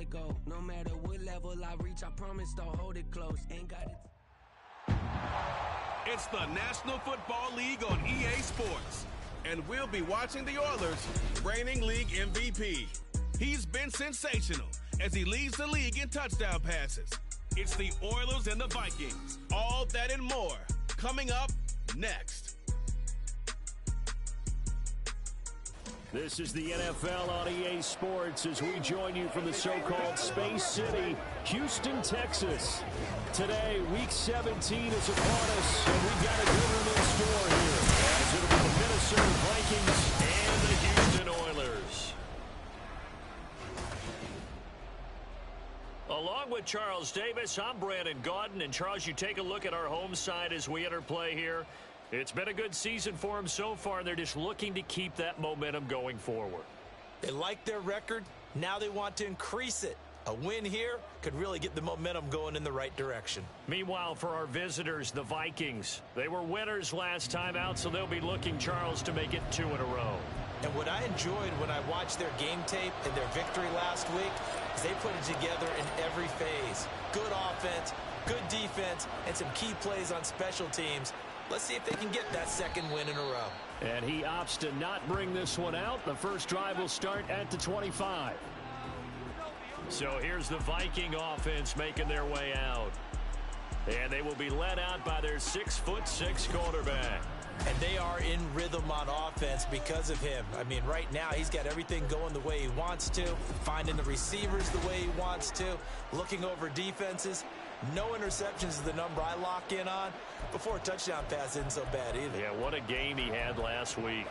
it go. No matter what level I reach, I promise to hold it close. Ain't got it. It's the National Football League on EA Sports. And we'll be watching the Oilers, reigning league MVP. He's been sensational as he leads the league in touchdown passes. It's the Oilers and the Vikings. All that and more coming up next. This is the NFL on EA Sports as we join you from the so-called Space City, Houston, Texas. Today, Week 17 is upon us, and we've got a good one in store here. As it'll be the Minnesota Vikings and the Houston Oilers. Along with Charles Davis, I'm Brandon Gaudin. And Charles, you take a look at our home side as we enter play here. It's been a good season for them so far, and they're just looking to keep that momentum going forward. They like their record. Now they want to increase it. A win here could really get the momentum going in the right direction. Meanwhile, for our visitors, the Vikings, they were winners last time out, so they'll be looking, Charles, to make it 2 in a row. And what I enjoyed when I watched their game tape and their victory last week is they put it together in every phase. Good offense, good defense, and some key plays on special teams. Let's see if they can get that second win in a row. And he opts to not bring this one out. The first drive will start at the 25. So here's the Viking offense making their way out. And they will be led out by their 6'6" quarterback. And they are in rhythm on offense because of him. I mean, right now, he's got everything going the way he wants to, finding the receivers the way he wants to, looking over defenses. No interceptions is the number I lock in on. Before a touchdown pass isn't so bad either. Yeah, what a game he had last week.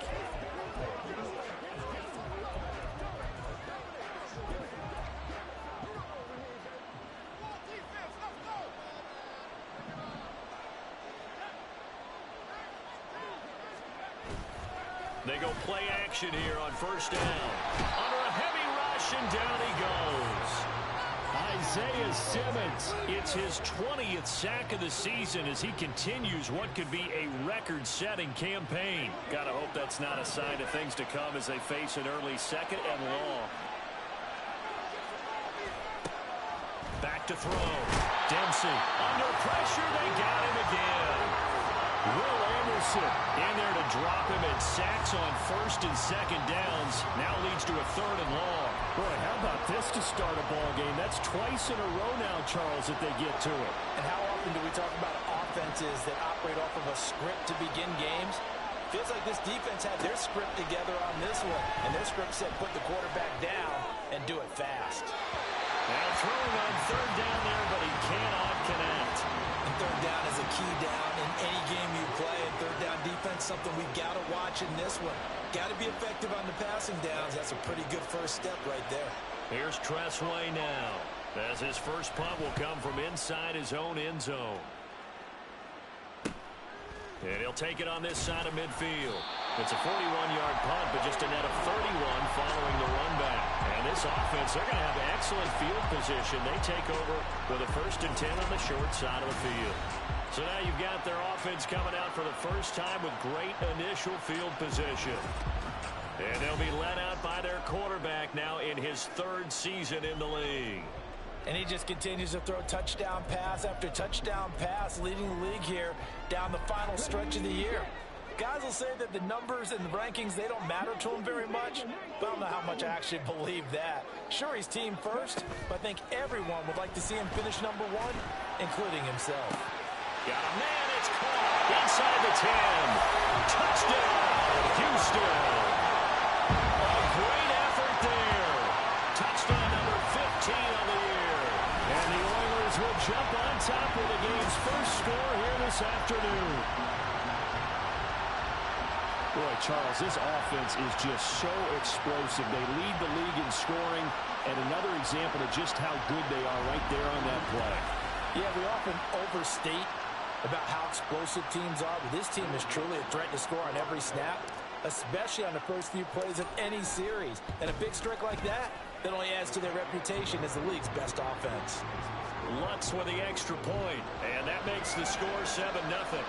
They go play action here on first down. Under a heavy rush, and down he goes. Isaiah Simmons, it's his 20th sack of the season as he continues what could be a record-setting campaign. Gotta hope that's not a sign of things to come as they face an early second and long. Back to throw. Dempsey under pressure. They got him again. Will Anderson in there to drop him at sacks on first and second downs. Now leads to a third and long. Boy, how about this to start a ball game? That's twice in a row now, Charles, that they get to it. And how often do we talk about offenses that operate off of a script to begin games? Feels like this defense had their script together on this one. And their script said put the quarterback down and do it fast. Now throwing on third down there, but he cannot connect. And third down is a key down in any game you play. And third down defense, something we've got to watch in this one. Got to be effective on the passing downs. That's a pretty good first step right there. Here's Tressway now, as his first punt will come from inside his own end zone. And he'll take it on this side of midfield. It's a 41-yard punt, but just a net of 31 following the run back. And this offense, they're going to have excellent field position. They take over with a 1st and 10 on the short side of the field. So now you've got their offense coming out for the first time with great initial field position. And they'll be led out by their quarterback now in his 3rd season in the league. And he just continues to throw touchdown pass after touchdown pass, leading the league here down the final stretch of the year. Guys will say that the numbers and the rankings, they don't matter to him very much, but I don't know how much I actually believe that. Sure, he's team first, but I think everyone would like to see him finish #1, including himself. Got a man, it's caught inside the 10. Touchdown, Houston. A great effort there. Touchdown number 15 on the year. And the Oilers will jump on top with the game's first score here this afternoon. Boy, Charles, this offense is just so explosive. They lead the league in scoring, and another example of just how good they are right there on that play. Yeah, we often overstate about how explosive teams are, but this team is truly a threat to score on every snap, especially on the first few plays of any series. And a big streak like that only adds to their reputation as the league's best offense. Lutz with the extra point, and that makes the score 7-0.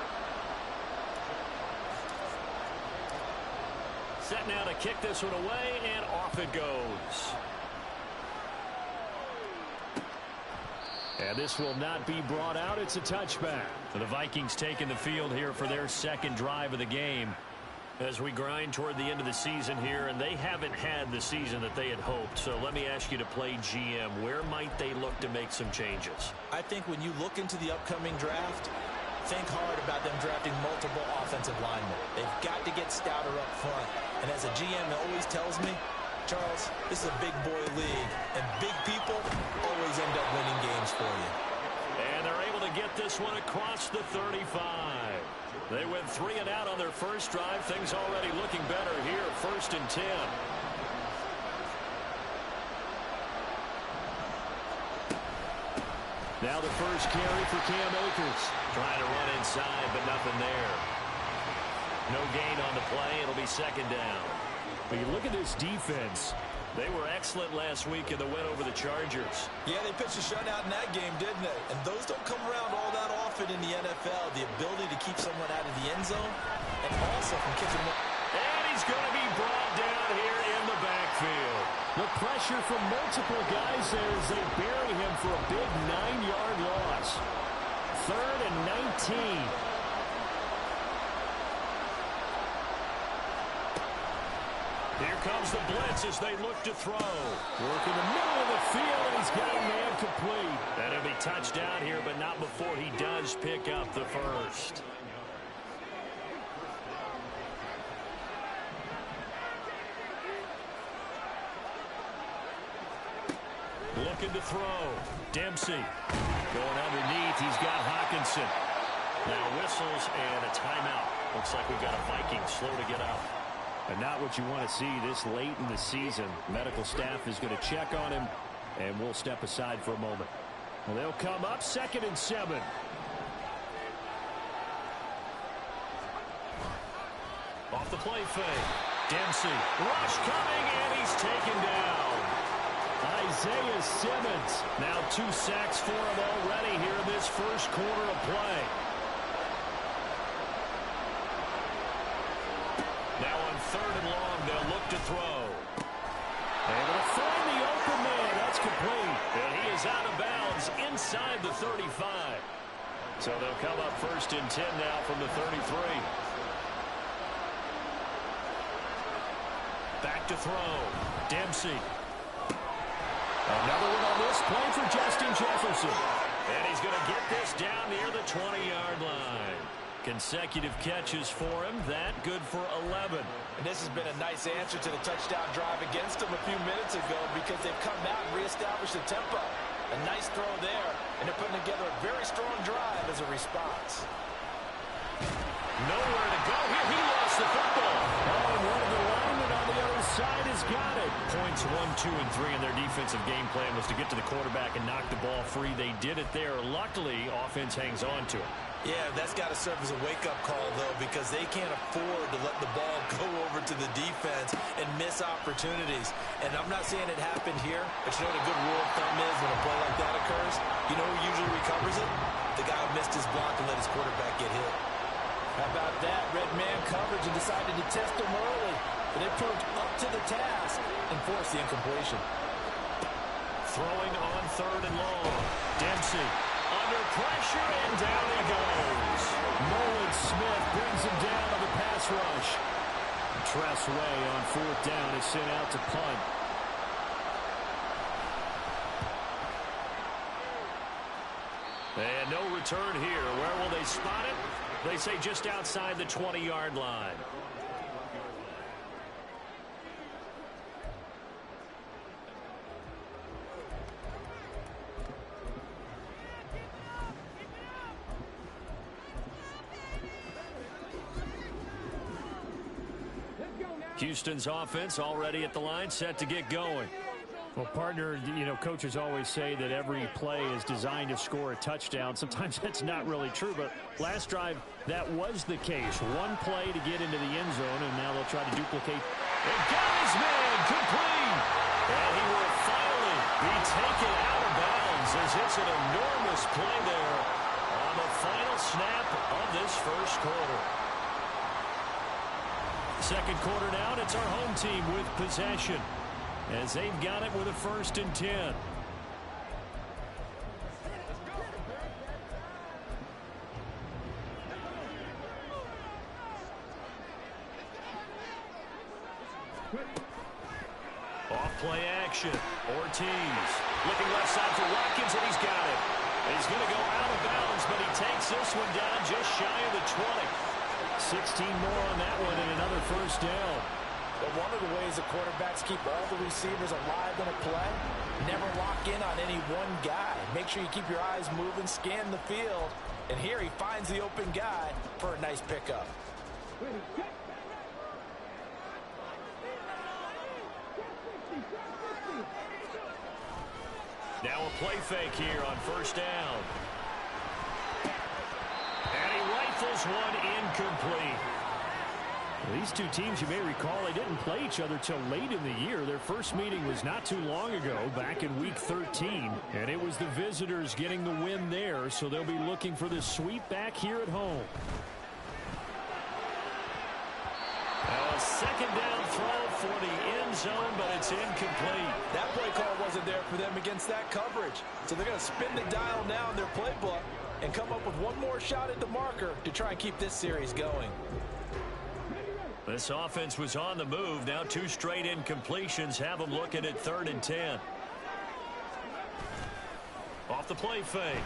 Set now to kick this one away, and off it goes. And this will not be brought out. It's a touchback. The Vikings taking the field here for their second drive of the game as we grind toward the end of the season here, and they haven't had the season that they had hoped. So let me ask you to play GM. Where might they look to make some changes? I think when you look into the upcoming draft, think hard about them drafting multiple offensive linemen. They've got to get stouter up front. And as a GM always tells me, Charles, this is a big boy league, and big people always end up winning games for you. And they're able to get this one across the 35. They went 3 and out on their first drive. Things already looking better here. 1st and 10. Now the first carry for Cam Akers. Trying to run inside, but nothing there. No gain on the play. It'll be 2nd down. But you look at this defense. They were excellent last week in the win over the Chargers. Yeah, they pitched a shutout in that game, didn't they? And those don't come around all that often in the NFL. The ability to keep someone out of the end zone and also from kicking them. And he's going to be brought down here in the backfield. The pressure from multiple guys there as they bury him for a big 9-yard loss. 3rd and 19. Here comes the blitz as they look to throw. Work in the middle of the field, and he's got a man complete. And it'll be touchdown here, but not before he does pick up the first. Looking to throw. Dempsey going underneath. He's got Hawkinson. Now whistles and a timeout. Looks like we've got a Viking slow to get up. And not what you want to see this late in the season. Medical staff is going to check on him, and we'll step aside for a moment. Well, they'll come up 2nd and 7. Off the play fake. Dempsey. Rush coming, and he's taken down. Isaiah Simmons. Now 2 sacks for him already here in this first quarter of play. Now on 3rd and long, they'll look to throw. Able to find the open man. That's complete. And he is out of bounds inside the 35. So they'll come up 1st and 10 now from the 33. Back to throw. Dempsey. Another one on this play for Justin Jefferson. And he's going to get this down near the 20-yard line. Consecutive catches for him. That good for 11. And this has been a nice answer to the touchdown drive against them a few minutes ago because they've come out and reestablished the tempo. A nice throw there, and they're putting together a very strong drive as a response. Nowhere to go here. He lost the football. Oh, and one of the linemen on the other side has got it. Points 1, 2, and 3 in their defensive game plan was to get to the quarterback and knock the ball free. They did it there. Luckily, offense hangs on to it. Yeah, that's got to serve as a wake-up call, though, because they can't afford to let the ball go over to the defense and miss opportunities. And I'm not saying it happened here, but you know what a good rule of thumb is when a play like that occurs? You know who usually recovers it? The guy who missed his block and let his quarterback get hit. How about that? Red man coverage and decided to test him early. But they proved up to the task and forced the incompletion. Throwing on 3rd and long. Dempsey under pressure, and down he goes. Nolan Smith brings him down on the pass rush. Tress Way on 4th down is sent out to punt. And no return here. Where will they spot it? They say just outside the 20-yard line. Houston's offense already at the line, set to get going. Well, partner, you know, coaches always say that every play is designed to score a touchdown. Sometimes that's not really true, but last drive, that was the case. One play to get into the end zone, and now they'll try to duplicate. And got his man complete! And he will finally be taken out of bounds as it's an enormous play there on the final snap of this first quarter. Second quarter now, and it's our home team with possession as they've got it with a 1st and 10. play action. Ortiz looking left side for Watkins, and he's got it. He's going to go out of bounds, but he takes this one down just shy of the 20. 16 more on that one and another first down. But one of the ways the quarterbacks keep all the receivers alive in a play, never lock in on any one guy. Make sure you keep your eyes moving, scan the field. And here he finds the open guy for a nice pickup. Now a play fake here on first down. And he rifles one incomplete. These two teams, you may recall, they didn't play each other till late in the year. Their first meeting was not too long ago, back in Week 13. And it was the visitors getting the win there, so they'll be looking for this sweep back here at home. Now a second down throw for the end zone, but it's incomplete. That play call wasn't there for them against that coverage. So they're going to spin the dial now in their playbook and come up with one more shot at the marker to try and keep this series going. This offense was on the move. Now two straight incompletions have them looking at 3rd and 10. Off the play fake.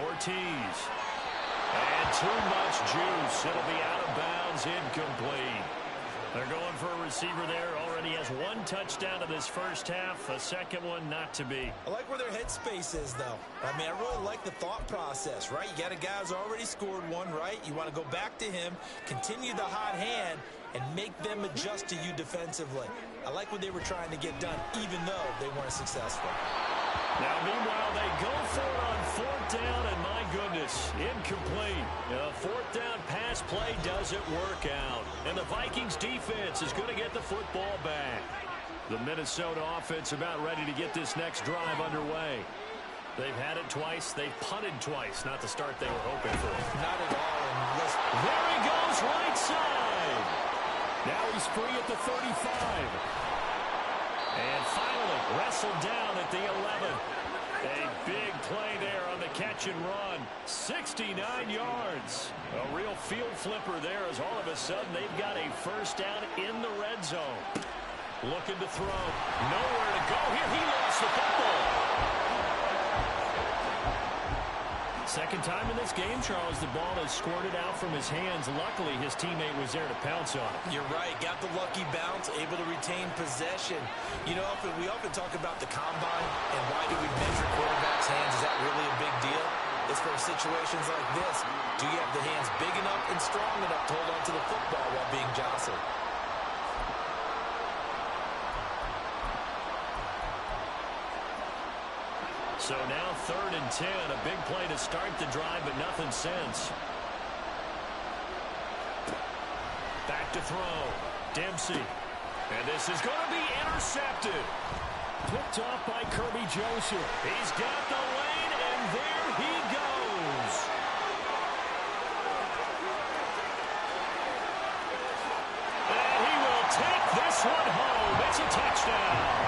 Ortiz. And too much juice. It'll be out of bounds, incomplete. They're going for a receiver there. Already has one touchdown in this first half. A second one not to be. I like where their headspace is, though. I mean, I really like the thought process, right? You got a guy who's already scored one, right? You want to go back to him, continue the hot hand, and make them adjust to you defensively. I like what they were trying to get done, even though they weren't successful. Now, meanwhile, they go for it on 4th down, and my goodness, incomplete. A 4th down pass play doesn't work out. And the Vikings defense is going to get the football back. The Minnesota offense about ready to get this next drive underway. They've had it twice. They've punted twice. Not the start they were hoping for. Not at all. There he goes, right side. Now he's free at the 35. And finally wrestled down at the 11. A big play there on the catch and run. 69 yards. A real field flipper there as all of a sudden they've got a first down in the red zone. Looking to throw. Nowhere to go here. He lost the football. Second time in this game, Charles, the ball is squirted out from his hands. Luckily, his teammate was there to pounce on it. You're right. Got the lucky bounce, able to retain possession. You know, we often talk about the combine and why do we measure quarterbacks' hands? Is that really a big deal? It's for situations like this. Do you have the hands big enough and strong enough to hold on to the football while being jostled? So now 3rd and 10, a big play to start the drive, but nothing since. Back to throw. Dempsey. And this is going to be intercepted. Picked off by Kirby Joseph. He's got the lane, and there he goes. And he will take this one home. It's a touchdown.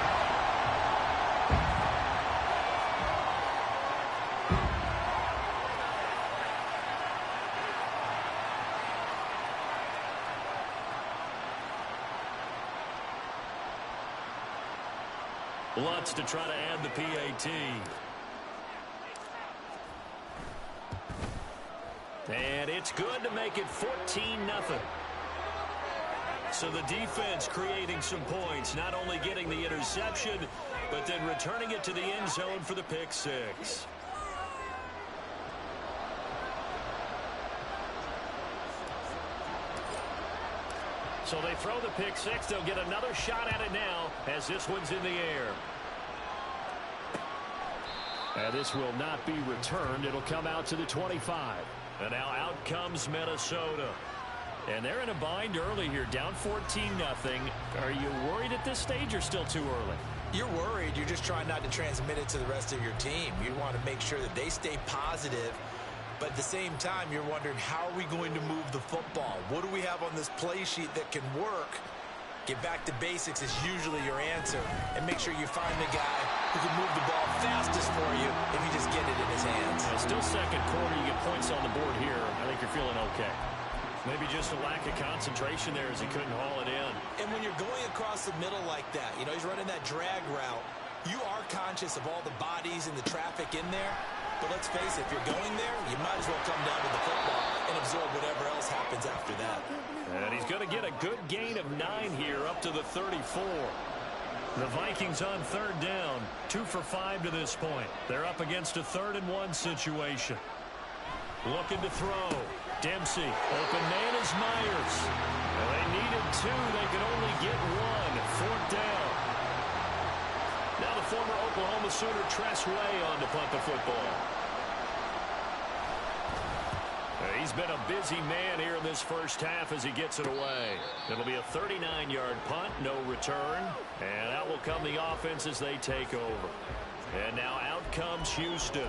Lutz to try to add the PAT. And it's good to make it 14-0. So the defense creating some points, not only getting the interception, but then returning it to the end zone for the pick six. So they throw the pick six. They'll get another shot at it now as this one's in the air. And this will not be returned. It'll come out to the 25. And now out comes Minnesota. And they're in a bind early here, down 14-0. Are you worried at this stage or still too early? You're worried. You're just trying not to transmit it to the rest of your team. You want to make sure that they stay positive. But at the same time, you're wondering, how are we going to move the football? What do we have on this play sheet that can work? Get back to basics is usually your answer. And make sure you find the guy who can move the ball fastest for you if you just get it in his hands. Still second quarter. You get points on the board here. I think you're feeling okay. Maybe just a lack of concentration there as he couldn't haul it in. And when you're going across the middle like that, you know, he's running that drag route, you are conscious of all the bodies and the traffic in there. But let's face it, if you're going there, you might as well come down to the football and absorb whatever else happens after that. And he's going to get a good gain of 9 here up to the 34. The Vikings on third down, 2 for 5 to this point. They're up against a 3rd and 1 situation. Looking to throw. Dempsey, open man is Myers. And they needed 2, they could only get 1. 4th down. Now the former Oklahoma Sooner Tress Way on to punt the football. He's been a busy man here in this first half as he gets it away. It'll be a 39-yard punt, no return. And out will come the offense as they take over. And now out comes Houston.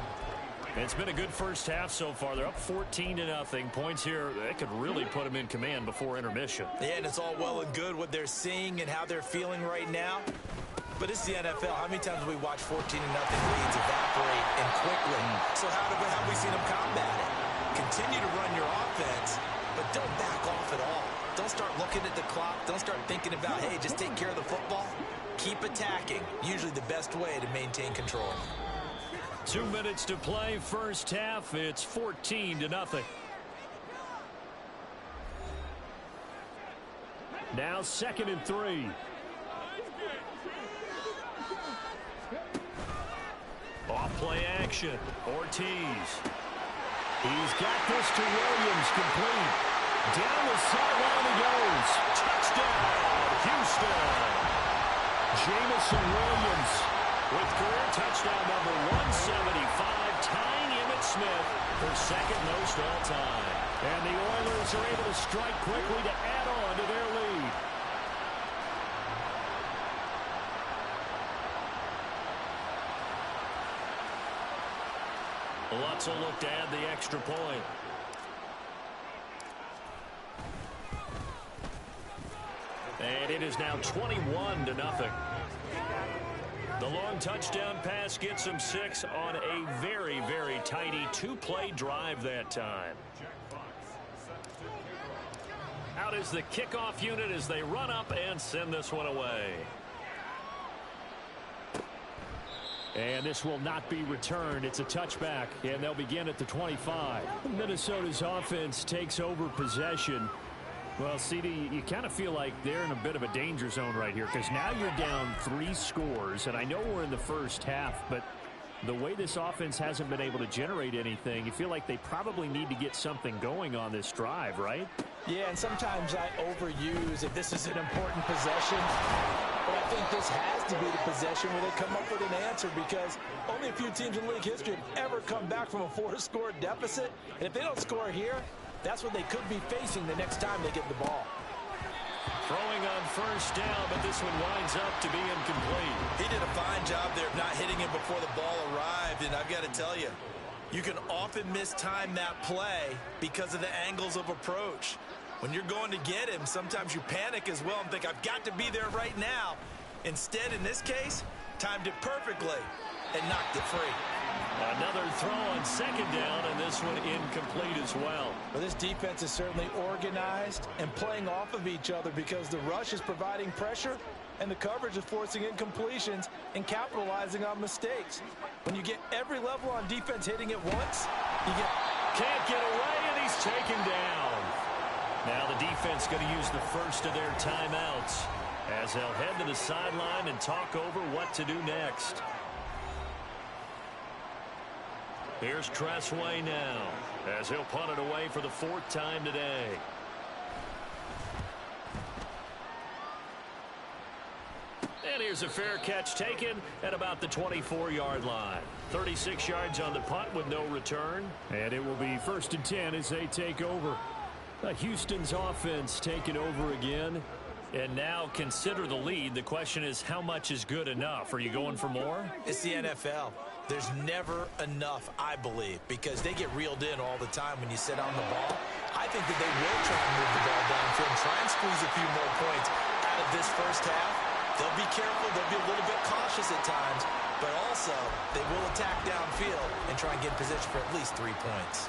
It's been a good first half so far. They're up 14-0. Points here, they could really put them in command before intermission. Yeah, and it's all well and good what they're seeing and how they're feeling right now. But it's the NFL. How many times have we watched 14-0 leads evaporate and quickly? So how have we seen them combat it? Continue to run your offense, but don't back off at all. Don't start looking at the clock. Don't start thinking about, hey, just take care of the football. Keep attacking. Usually the best way to maintain control. 2 minutes to play first half. It's 14-0. Now 2nd and 3. Off play action. Ortiz. He's got this to Williams, complete. Down the sideline he goes. Touchdown, Houston. Jamison Williams with career touchdown number 175, tying Emmitt Smith for 2nd most all time. And the Oilers are able to strike quickly to add on to their lead. Lutz will look to add the extra point. And it is now 21-0. The long touchdown pass gets him 6 on a very, very tidy 2-play drive that time. Out is the kickoff unit as they run up and send this one away. And this will not be returned. It's a touchback, and they'll begin at the 25. Minnesota's offense takes over possession. Well, CD, you kind of feel like they're in a bit of a danger zone right here because now you're down 3 scores, and I know we're in the first half, but the way this offense hasn't been able to generate anything, you feel like they probably need to get something going on this drive, right? Yeah, and sometimes I overuse if this is an important possession. But I think this has to be the possession where they come up with an answer because only a few teams in league history have ever come back from a 4-score deficit. And if they don't score here, that's what they could be facing the next time they get the ball. Throwing on first down, but this one winds up to be incomplete. He did a fine job there of not hitting him before the ball arrived. And I've got to tell you, you can often mistime that play because of the angles of approach. When you're going to get him, sometimes you panic as well and think, I've got to be there right now. Instead, in this case, timed it perfectly and knocked it free. Another throw on 2nd down, and this one incomplete as well. Well, this defense is certainly organized and playing off of each other because the rush is providing pressure and the coverage is forcing incompletions and capitalizing on mistakes. When you get every level on defense hitting at once, you get... Can't get away, and he's taken down. Now the defense going to use the first of their timeouts as they'll head to the sideline and talk over what to do next. Here's Tress Way now as he'll punt it away for the 4th time today. And here's a fair catch taken at about the 24-yard line. 36 yards on the punt with no return. And it will be 1st and 10 as they take over. Houston's offense taking over again. And now consider the lead. The question is, how much is good enough? Are you going for more? It's the NFL. There's never enough, I believe, because they get reeled in all the time when you sit on the ball. I think that they will try and move the ball downfield and try and squeeze a few more points out of this first half. They'll be careful. They'll be a little bit cautious at times, but also they will attack downfield and try and get in position for at least 3 points.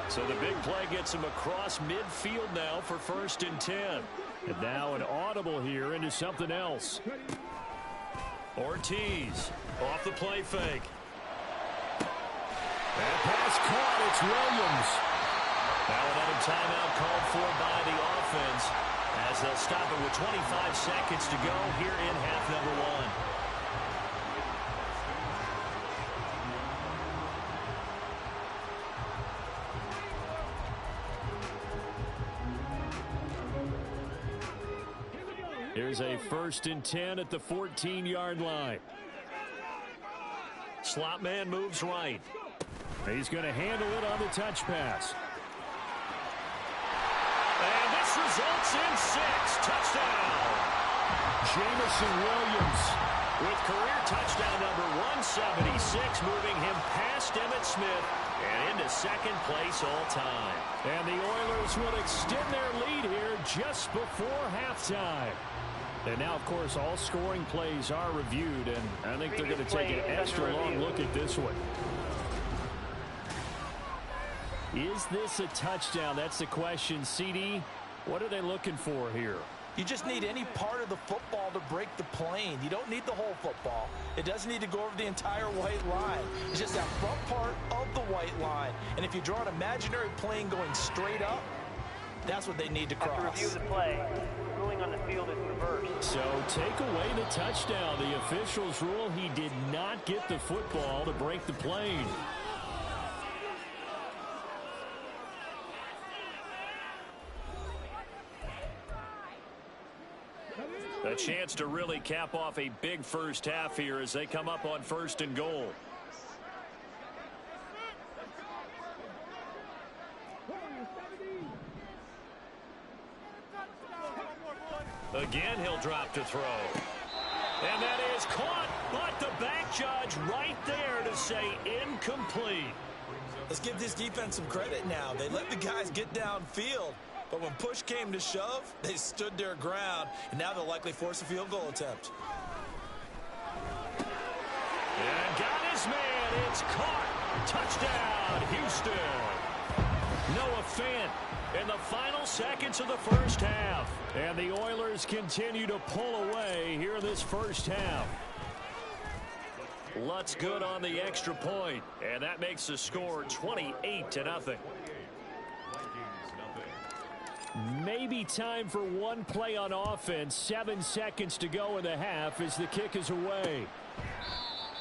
So the big play gets him across midfield now for 1st and 10. And now an audible here into something else. Ortiz off the play fake. That pass caught. It's Williams. Now another timeout called for by the offense as they'll stop it with 25 seconds to go here in half number 1. Here's a 1st and 10 at the 14-yard line. Slot man moves right. He's going to handle it on the touch pass. And this results in 6. Touchdown. Jamison Williams with career touchdown number 176, moving him past Emmitt Smith and into 2nd place all time. And the Oilers will extend their lead here just before halftime. And now, of course, all scoring plays are reviewed, and I think they're going to take an extra long look at this one. Is this a touchdown? That's the question. CD, what are they looking for here? You just need any part of the football to break the plane. You don't need the whole football. It doesn't need to go over the entire white line. It's just that front part of the white line. And if you draw an imaginary plane going straight up, that's what they need to cross. After review of the play, ruling on the field is reversed. So take away the touchdown. The officials rule he did not get the football to break the plane. A chance to really cap off a big first half here as they come up on 1st and goal. Again, he'll drop to throw. And that is caught, but the back judge right there to say incomplete. Let's give this defense some credit now. They let the guys get downfield, but when push came to shove, they stood their ground, and now they'll likely force a field goal attempt. And got his man. It's caught. Touchdown, Houston. Noah Fant in the final seconds of the first half. And the Oilers continue to pull away here in this first half. Lutz good on the extra point, and that makes the score 28-0. Maybe time for one play on offense. 7 seconds to go in the half as the kick is away.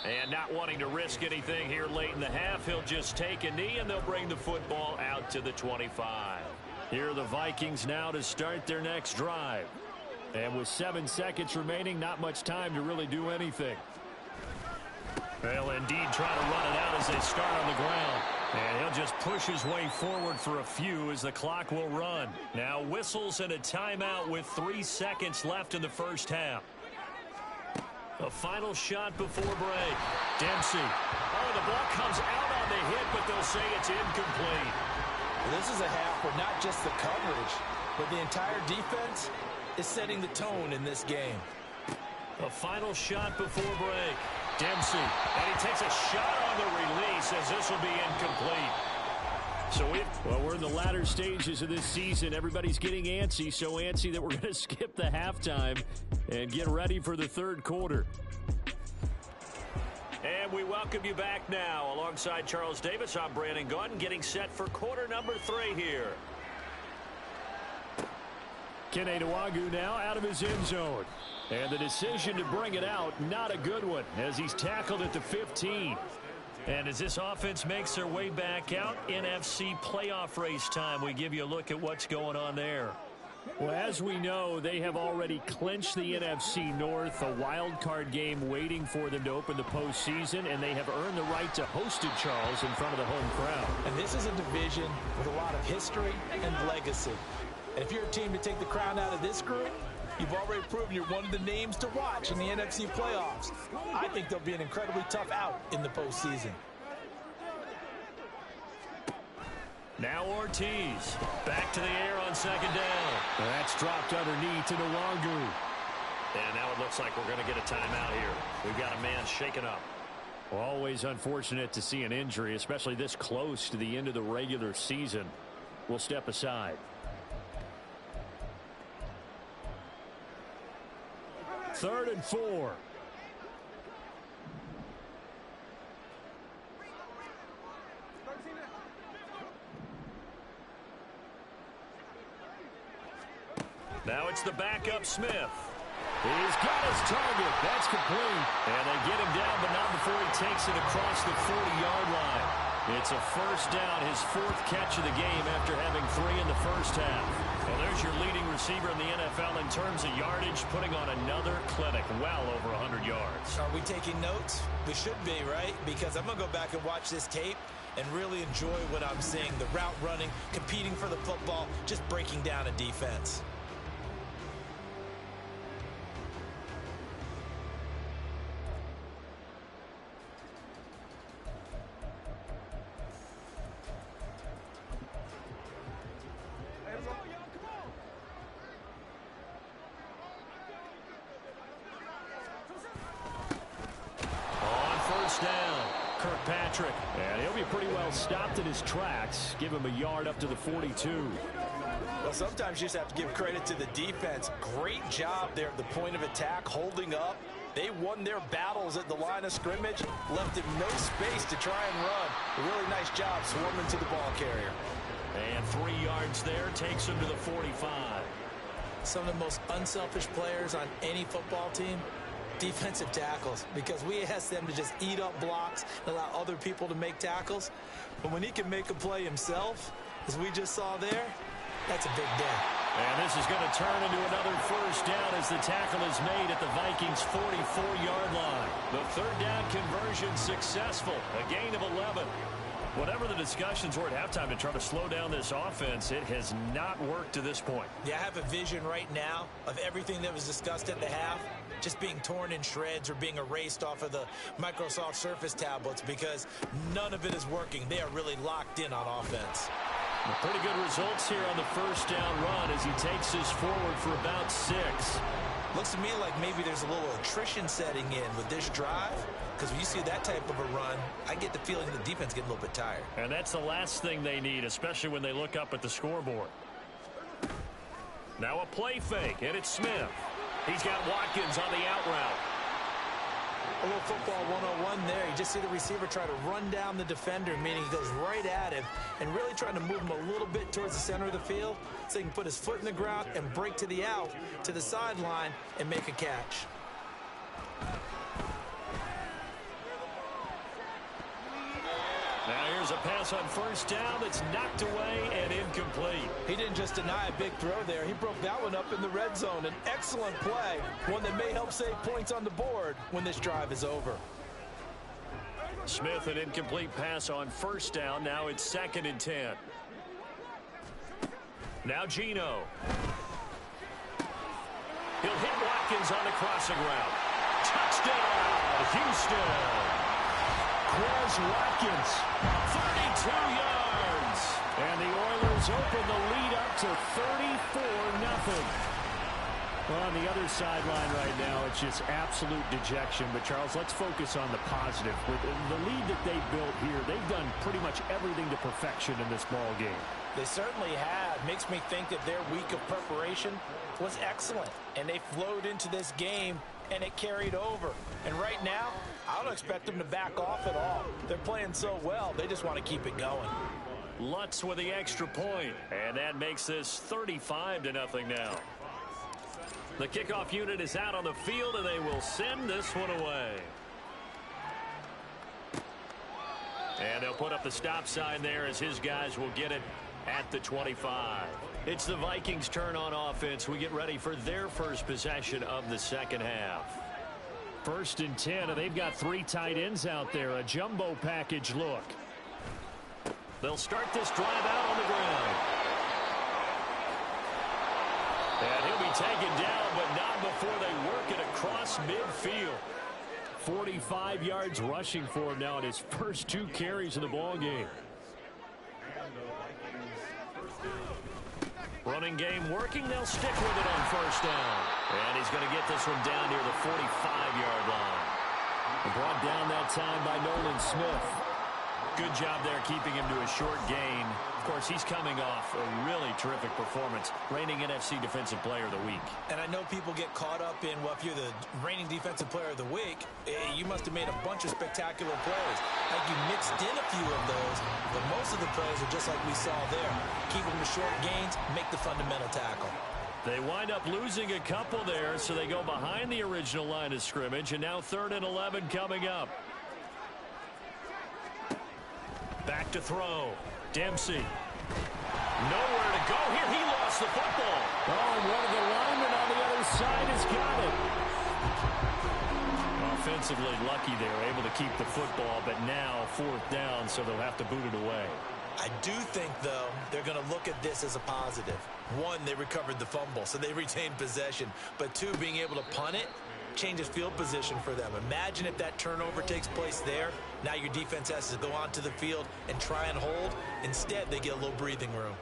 And not wanting to risk anything here late in the half, he'll just take a knee and they'll bring the football out to the 25. Here are the Vikings now to start their next drive. And with 7 seconds remaining, not much time to really do anything. They'll indeed try to run it out as they start on the ground. And he'll just push his way forward for a few as the clock will run. Now whistles and a timeout with 3 seconds left in the first half. A final shot before break. Dempsey. Oh, the ball comes out on the hit, but they'll say it's incomplete. This is a half where not just the coverage, but the entire defense is setting the tone in this game. A final shot before break. Dempsey. And he takes a shot on the release as this will be incomplete. So we're in the latter stages of this season. Everybody's getting antsy, so antsy that we're going to skip the halftime and get ready for the third quarter. And we welcome you back now. Alongside Charles Davis, I'm Brandon Gaudin, getting set for quarter number 3 here. Kene Nwagu now out of his end zone. And the decision to bring it out, not a good one, as he's tackled at the 15. And as this offense makes their way back out, NFC playoff race time, we give you a look at what's going on there. Well, as we know, they have already clinched the NFC North, a wild card game waiting for them to open the postseason, and they have earned the right to host it, Charles, in front of the home crowd. And this is a division with a lot of history and legacy. And if you're a team to take the crown out of this group, you've already proven you're one of the names to watch in the NFC playoffs. I think they'll be an incredibly tough out in the postseason. Now Ortiz. Back to the air on second down. That's dropped underneath to Nwagu. And now it looks like we're going to get a timeout here. We've got a man shaken up. Always unfortunate to see an injury, especially this close to the end of the regular season. We'll step aside. Third and 4. Now it's the backup Smith. He's got his target. That's complete. And they get him down, but not before he takes it across the 40-yard line. It's a first down, his 4th catch of the game after having 3 in the first half. Well, there's your leading receiver in the NFL in terms of yardage, putting on another clinic, well over 100 yards. Are we taking notes? We should be, right? Because I'm going to go back and watch this tape and really enjoy what I'm seeing. The route running, competing for the football, just breaking down a defense. And he'll be pretty well stopped in his tracks. Give him a yard up to the 42. Well, sometimes you just have to give credit to the defense. Great job there at the point of attack, holding up. They won their battles at the line of scrimmage, left him no space to try and run. A really nice job swarming to the ball carrier. And 3 yards there takes him to the 45. Some of the most unselfish players on any football team, defensive tackles, because we ask them to just eat up blocks and allow other people to make tackles. But when he can make a play himself, as we just saw there, that's a big day. And this is going to turn into another first down as the tackle is made at the Vikings' 44-yard line. The third down conversion successful, a gain of 11. Whatever the discussions were at halftime to try to slow down this offense, it has not worked to this point. Yeah, I have a vision right now of everything that was discussed at the half just being torn in shreds or being erased off of the Microsoft Surface tablets because none of it is working. They are really locked in on offense. Pretty good results here on the first down run as he takes this forward for about 6. Looks to me like maybe there's a little attrition setting in with this drive, because when you see that type of a run, I get the feeling the defense getting a little bit tired. And that's the last thing they need, especially when they look up at the scoreboard. Now a play fake, and it's Smith. He's got Watkins on the out route. A little football 101 there. You just see the receiver try to run down the defender, meaning he goes right at him and really trying to move him a little bit towards the center of the field so he can put his foot in the ground and break to the out, to the sideline, and make a catch. Now here's a pass on first down that's knocked away and incomplete. He didn't just deny a big throw there. He broke that one up in the red zone. An excellent play, one that may help save points on the board when this drive is over. Smith, an incomplete pass on first down. Now it's 2nd and 10. Now Geno. He'll hit Watkins on the crossing route. Touchdown, Houston. Quez Watkins, 32 yards. And the Oilers open the lead up to 34-0. Well, on the other sideline right now, it's just absolute dejection. But, Charles, let's focus on the positive. With the lead that they built here, they've done pretty much everything to perfection in this ball game. They certainly have. Makes me think that their week of preparation was excellent. And they flowed into this game, and it carried over. And right now, I don't expect them to back off at all. They're playing so well, they just want to keep it going. Lutz with the extra point, and that makes this 35-0 now. The kickoff unit is out on the field, and they will send this one away. And they'll put up the stop sign there as his guys will get it at the 25. It's the Vikings' turn on offense. We get ready for their first possession of the second half. 1st and 10, and they've got 3 tight ends out there. A jumbo package look. They'll start this drive out on the ground. And he'll be taken down, but not before they work it across midfield. 45 yards rushing for him now in his first 2 carries of the ball game. Running game working. They'll stick with it on first down. And he's going to get this one down near the 45-yard line. Brought down that time by Nolan Smith. Good job there keeping him to a short gain. Of course, he's coming off a really terrific performance, reigning NFC Defensive Player of the Week. And I know people get caught up in, well, if you're the reigning Defensive Player of the Week, you must have made a bunch of spectacular plays. Like you mixed in a few of those, but most of the plays are just like we saw there. Keep them to short gains, make the fundamental tackle. They wind up losing a couple there, so they go behind the original line of scrimmage, and now 3rd and 11 coming up. Back to throw. Dempsey. Nowhere to go here. He lost the football. Oh, and one of the linemen on the other side has got it. Offensively lucky they were able to keep the football, but now 4th down, so they'll have to boot it away. I do think, though, they're going to look at this as a positive. One, they recovered the fumble, so they retained possession. But two, being able to punt it changes field position for them. Imagine if that turnover takes place there. Now your defense has to go onto the field and try and hold. Instead, they get a little breathing room.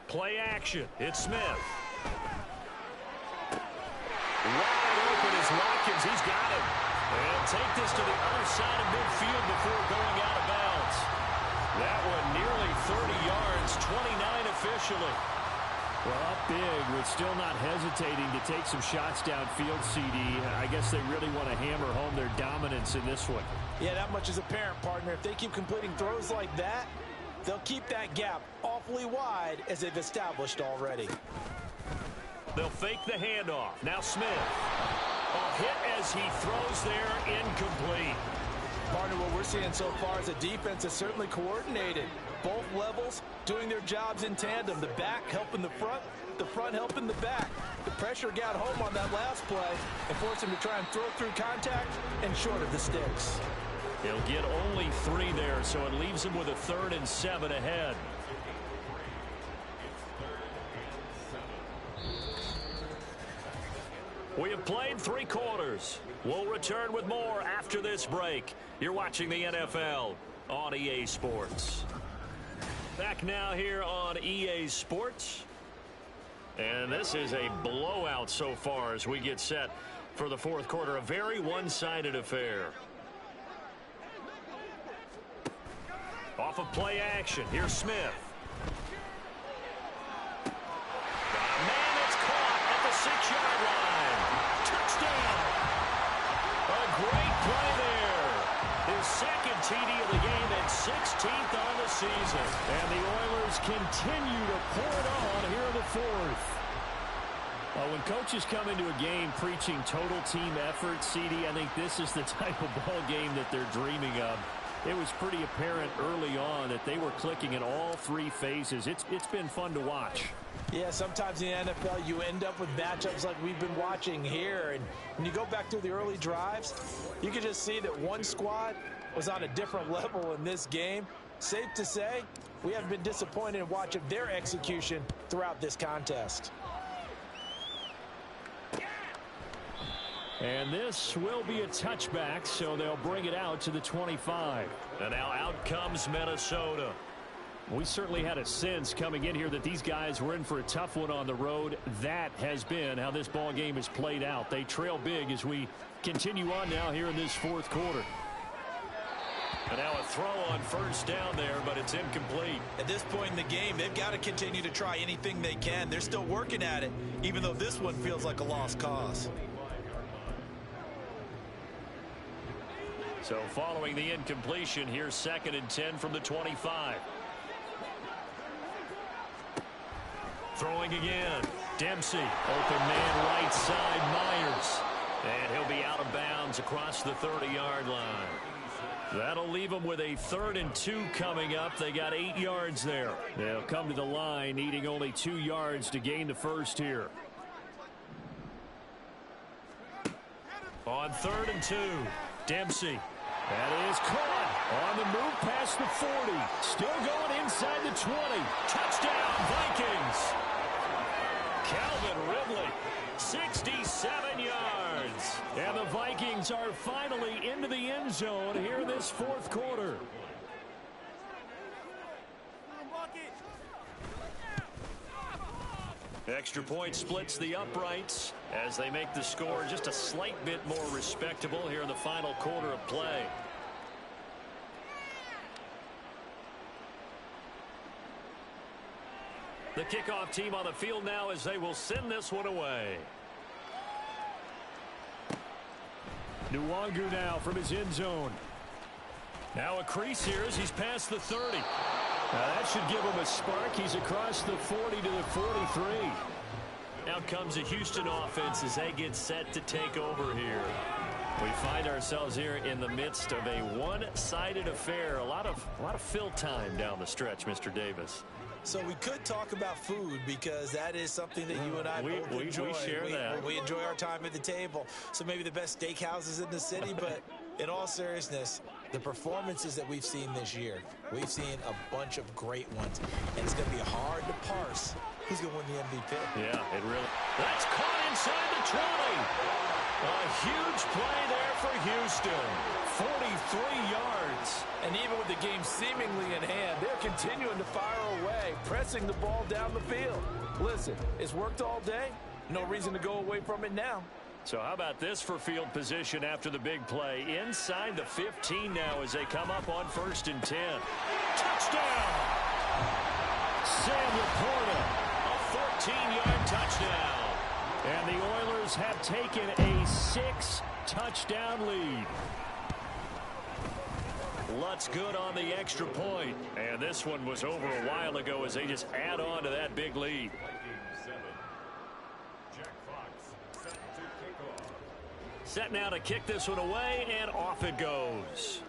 Play action. It's Smith. Wide open is Watkins. He's got it. And take this to the other side of midfield before going out of bounds. That one nearly 30 yards, 29 officially. Well, up big, but still not hesitating to take some shots downfield, CD. I guess they really want to hammer home their dominance in this one. Yeah, that much is apparent, partner. If they keep completing throws like that, they'll keep that gap awfully wide as they've established already. They'll fake the handoff. Now Smith. A hit as he throws there, incomplete. Partner, what we're seeing so far is a defense is certainly coordinated. Both levels doing their jobs in tandem. The back helping the front helping the back. The pressure got home on that last play and forced him to try and throw through contact and short of the sticks. He'll get only 3 there, so it leaves him with a 3rd and 7 ahead. We have played 3 quarters. We'll return with more after this break. You're watching the NFL on EA Sports. Back now here on EA Sports. And this is a blowout so far as we get set for the 4th quarter. A very one-sided affair. Off of play action. Here's Smith. A man that's caught at the 6-yard line. Touchdown. A great play there. His 2nd TD of the game and 16th on the season. And the Oilers continue to pour it on here in the 4th. Well, when coaches come into a game preaching total team effort, CD, I think this is the type of ball game that they're dreaming of. It was pretty apparent early on that they were clicking in all 3 phases. It's been fun to watch. Yeah, sometimes in the NFL you end up with matchups like we've been watching here. And when you go back through the early drives, you can just see that one squad was on a different level in this game. Safe to say, we haven't been disappointed in watching their execution throughout this contest. And this will be a touchback, so they'll bring it out to the 25. And now out comes Minnesota. We certainly had a sense coming in here that these guys were in for a tough one on the road. That has been how this ball game has played out. They trail big as we continue on now here in this 4th quarter. And now a throw on 1st down there, but it's incomplete. At this point in the game, they've got to continue to try anything they can. They're still working at it, even though this one feels like a lost cause. So following the incompletion, here's 2nd and 10 from the 25. Throwing again. Dempsey. Open man right side, Myers. And he'll be out of bounds across the 30-yard line. That'll leave them with a 3rd and 2 coming up. They got 8 yards there. They'll come to the line needing only 2 yards to gain the 1st here. On 3rd and 2, Dempsey. That is caught on the move past the 40. Still going inside the 20. Touchdown, Vikings. Calvin Ridley, 67 yards. And the Vikings are finally into the end zone here in this 4th quarter. Extra point splits the uprights as they make the score just a slight bit more respectable here in the final quarter of play. The kickoff team on the field now as they will send this one away. Nwangu now from his end zone. Now a crease here as he's past the 30. Now that should give him a spark. He's across the 40 to the 43. Now comes the Houston offense as they get set to take over here. We find ourselves here in the midst of a one-sided affair. A lot of fill time down the stretch, Mr. Davis. So we could talk about food because that is something that you and I both enjoy. We share that. We enjoy our time at the table. So maybe the best steakhouses in the city, but in all seriousness, the performances that we've seen this year, we've seen a bunch of great ones, and it's going to be hard to parse who's going to win the MVP. Yeah, it really. That's caught inside the 20. A huge play there for Houston. 43 yards. And even with the game seemingly in hand, they're continuing to fire away, pressing the ball down the field. Listen, it's worked all day. No reason to go away from it now. So how about this for field position after the big play? Inside the 15 now as they come up on 1st and 10. Touchdown! Sam Laporta, a 14-yard touchdown. And the Oilers have taken a 6-touchdown lead. Lutz good on the extra point. And this one was over a while ago as they just add on to that big lead. Set now to kick this one away, and off it goes.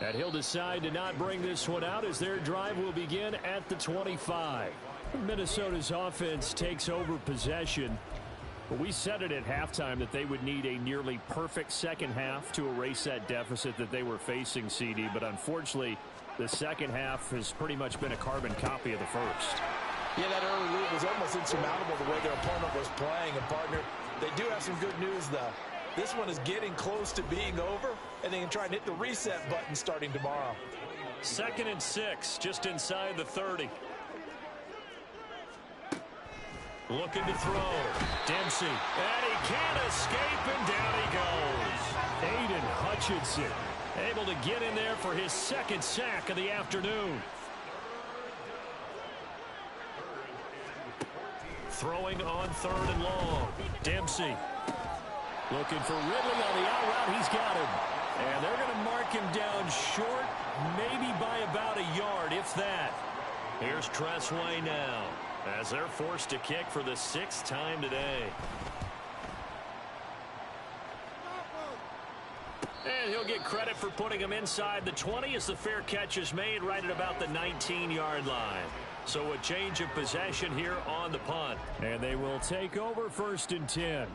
And he'll decide to not bring this one out as their drive will begin at the 25. Minnesota's offense takes over possession. But we said it at halftime that they would need a nearly perfect second half to erase that deficit that they were facing, CD. But unfortunately, the second half has pretty much been a carbon copy of the first. Yeah, that early lead was almost insurmountable the way their opponent was playing. And, partner, they do have some good news, though. This one is getting close to being over, and they can try and hit the reset button starting tomorrow. 2nd and 6, just inside the 30. Looking to throw. Dempsey. And he can't escape, and down he goes. Aiden Hutchinson able to get in there for his 2nd sack of the afternoon. Throwing on 3rd and long. Dempsey. Looking for Ridley on the out route. He's got him. And they're going to mark him down short, maybe by about a yard, if that. Here's Tressway now, as they're forced to kick for the 6th time today. And he'll get credit for putting him inside the 20 as the fair catch is made right at about the 19-yard line. So a change of possession here on the punt. And they will take over 1st and 10.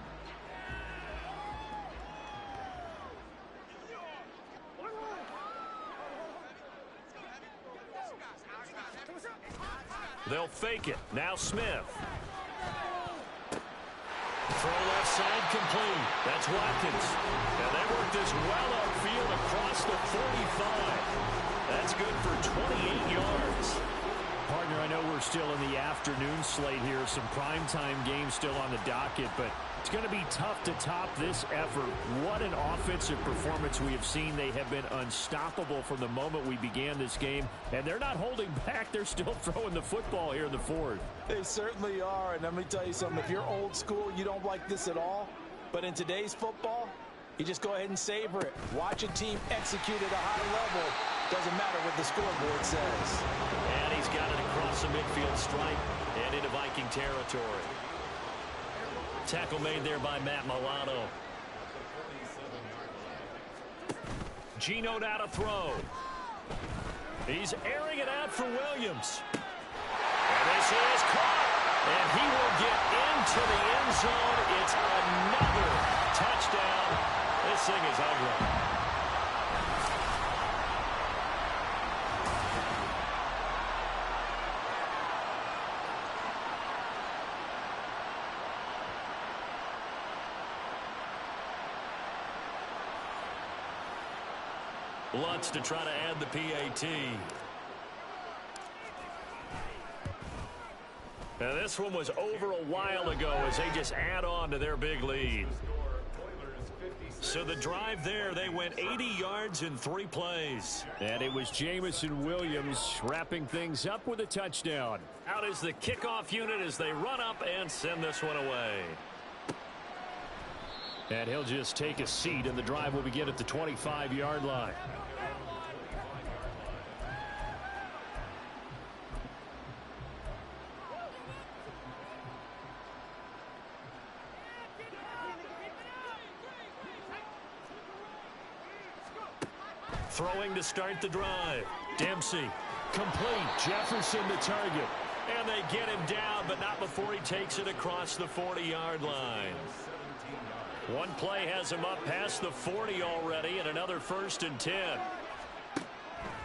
They'll fake it. Now Smith. Throw left side complete. That's Watkins. And they work this well upfield across the 45. That's good for 28 yards. Partner, I know we're still in the afternoon slate here. Some primetime games still on the docket, but it's going to be tough to top this effort. What an offensive performance we have seen. They have been unstoppable from the moment we began this game, and they're not holding back. They're still throwing the football here in the 4th. They certainly are, and let me tell you something. If you're old school, you don't like this at all. But in today's football, you just go ahead and savor it. Watch a team execute at a high level. Doesn't matter what the scoreboard says. And he's got it across the midfield stripe and into Viking territory. Tackle made there by Matt Milano. Gino now to throw. He's airing it out for Williams. And this is caught. And he will get into the end zone. It's another touchdown. This thing is ugly. Lutz to try to add the PAT. And this one was over a while ago as they just add on to their big lead. So the drive there, they went 80 yards in 3 plays. And it was Jamison Williams wrapping things up with a touchdown. Out is the kickoff unit as they run up and send this one away. And he'll just take a seat, and the drive will begin at the 25-yard line. Throwing to start the drive. Dempsey. Complete. Jefferson the target. And they get him down, but not before he takes it across the 40-yard line. One play has him up past the 40 already, and another 1st and 10.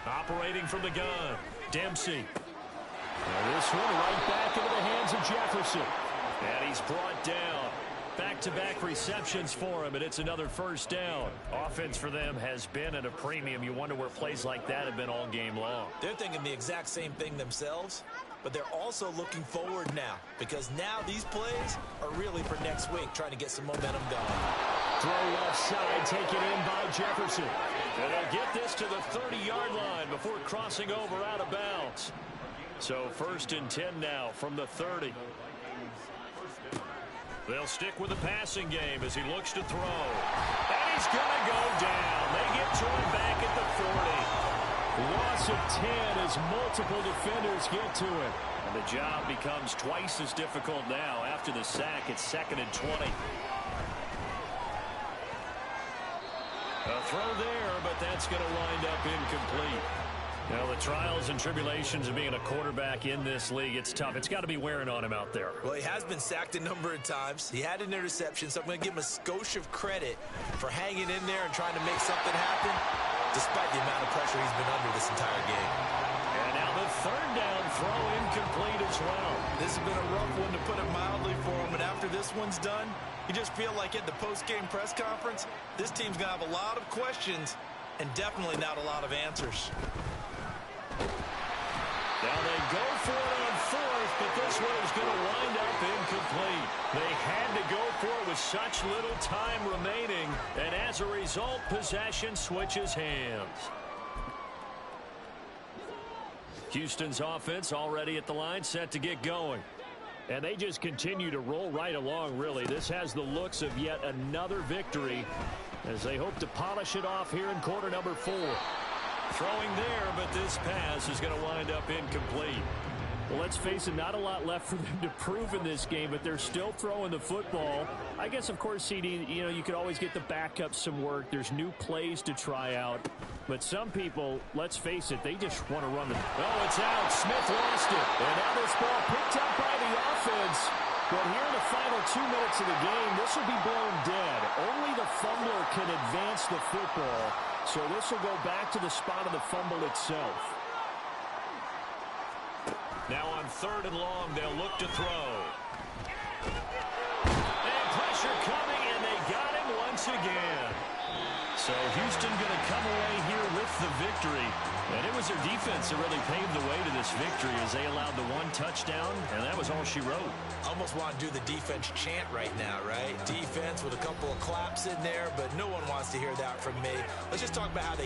Operating from the gun. Dempsey. And this one right back into the hands of Jefferson. And he's brought down. Back-to-back receptions for him, and it's another 1st down. Offense for them has been at a premium. You wonder where plays like that have been all game long. They're thinking the exact same thing themselves, but they're also looking forward now, because now these plays are really for next week, trying to get some momentum going. Throw left side, taken in by Jefferson. And they'll get this to the 30-yard line before crossing over out of bounds. So 1st and 10 now from the 30. They'll stick with the passing game as he looks to throw. And he's going to go down. They get to him back at the 40. Loss of 10 as multiple defenders get to it. And the job becomes twice as difficult now after the sack. It's 2nd and 20. A throw there, but that's going to wind up incomplete. Now, the trials and tribulations of being a quarterback in this league, it's tough. It's got to be wearing on him out there. Well, he has been sacked a number of times. He had an interception, so I'm going to give him a skosh of credit for hanging in there and trying to make something happen, despite the amount of pressure he's been under this entire game. And now the 3rd down throw incomplete as well. This has been a rough one, to put it mildly, for him. And after this one's done, you just feel like at the post-game press conference, this team's going to have a lot of questions and definitely not a lot of answers. Now they go for it on 4th, but this one is going to wind up incomplete. They had to go for it with such little time remaining, and as a result, possession switches hands. Houston's offense already at the line, set to get going. And they just continue to roll right along, really. This has the looks of yet another victory as they hope to polish it off here in quarter number 4. Throwing there, but this pass is going to wind up incomplete. Well, let's face it, not a lot left for them to prove in this game, but they're still throwing the football. I guess, of course, CD, you could always get the backup some work. There's new plays to try out. But some people, let's face it, they just want to run the... Oh, it's out. Smith lost it. And now this ball picked up by the offense. But here in the final 2 minutes of the game, this will be blown dead. Only the fumbler can advance the football. So this will go back to the spot of the fumble itself. Now on 3rd and long, they'll look to throw. And pressure coming, and they got him once again. So Houston going to come away here with the victory. And it was their defense that really paved the way to this victory as they allowed the 1 touchdown, and that was all she wrote. Almost want to do the defense chant right now, right? Defense with a couple of claps in there, but no one wants to hear that from me. Let's just talk about how they